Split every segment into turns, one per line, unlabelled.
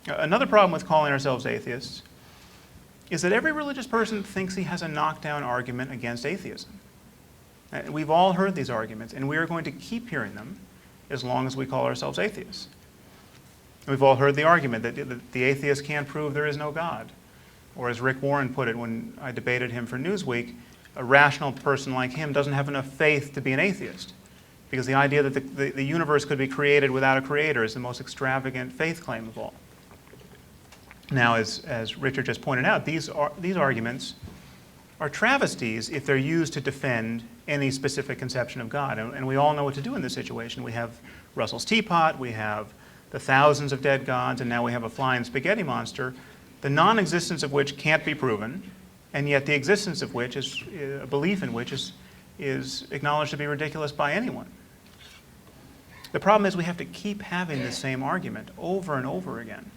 Another problem with calling ourselves atheists is that every religious person thinks he has a knockdown argument against atheism. And we've all heard these arguments, and we are going to keep hearing them as long as we call ourselves atheists. We've all heard the argument that the atheist can't prove there is no God. Or as Rick Warren put it when I debated him for Newsweek, a rational person like him doesn't have enough faith to be an atheist. Because the idea that the universe could be created without a creator is the most extravagant faith claim of all. Now, as Richard just pointed out, these arguments are travesties if they're used to defend any specific conception of God. And we all know what to do in this situation. We have Russell's teapot, we have the thousands of dead gods, and now we have a flying spaghetti monster, the non-existence of which can't be proven, and yet the existence of which is a belief in which is acknowledged to be ridiculous by anyone. The problem is we have to keep having the same argument over and over again.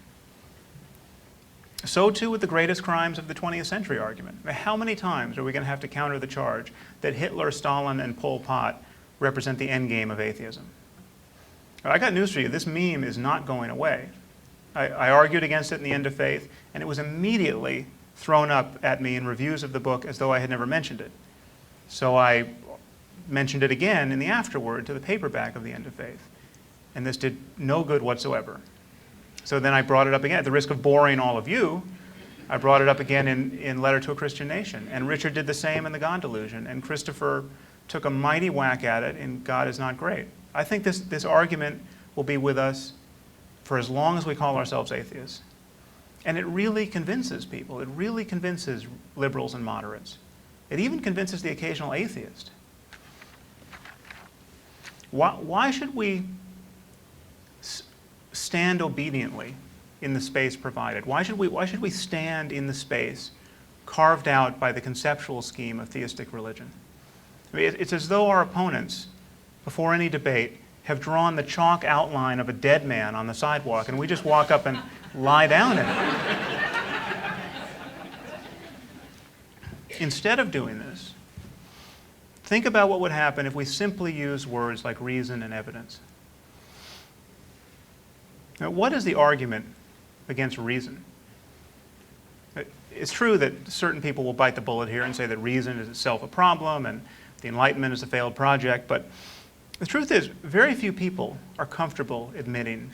So too with the greatest crimes of the 20th century argument. How many times are we going to have to counter the charge that Hitler, Stalin, and Pol Pot represent the end game of atheism? I got news for you. This meme is not going away. I argued against it in The End of Faith, and it was immediately thrown up at me in reviews of the book as though I had never mentioned it. So I mentioned it again in the afterword to the paperback of The End of Faith, and this did no good whatsoever. So then I brought it up again. At the risk of boring all of you, I brought it up again in Letter to a Christian Nation. And Richard did the same in The God Delusion. And Christopher took a mighty whack at it in God Is Not Great. I think this argument will be with us for as long as we call ourselves atheists. And it really convinces people. It really convinces liberals and moderates. It even convinces the occasional atheist. Why should we stand obediently in the space provided? Why should we stand in the space carved out by the conceptual scheme of theistic religion? I mean, it's as though our opponents, before any debate, have drawn the chalk outline of a dead man on the sidewalk, and we just walk up and lie down in it. Instead of doing this, think about what would happen if we simply used words like reason and evidence. Now, what is the argument against reason? It's true that certain people will bite the bullet here and say that reason is itself a problem and the Enlightenment is a failed project, but the truth is very few people are comfortable admitting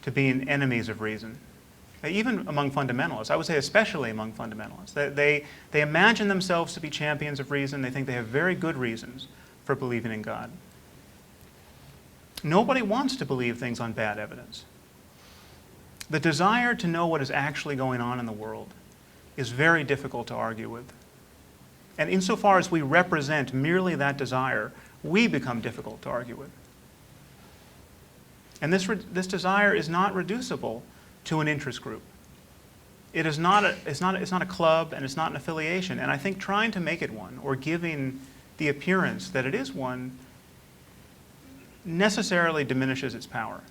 to being enemies of reason, even among fundamentalists. I would say especially among fundamentalists. They imagine themselves to be champions of reason. They think they have very good reasons for believing in God. Nobody wants to believe things on bad evidence. The desire to know what is actually going on in the world is very difficult to argue with. And insofar as we represent merely that desire, we become difficult to argue with. And this desire is not reducible to an interest group. It's not a club and it's not an affiliation. And I think trying to make it one or giving the appearance that it is one necessarily diminishes its power.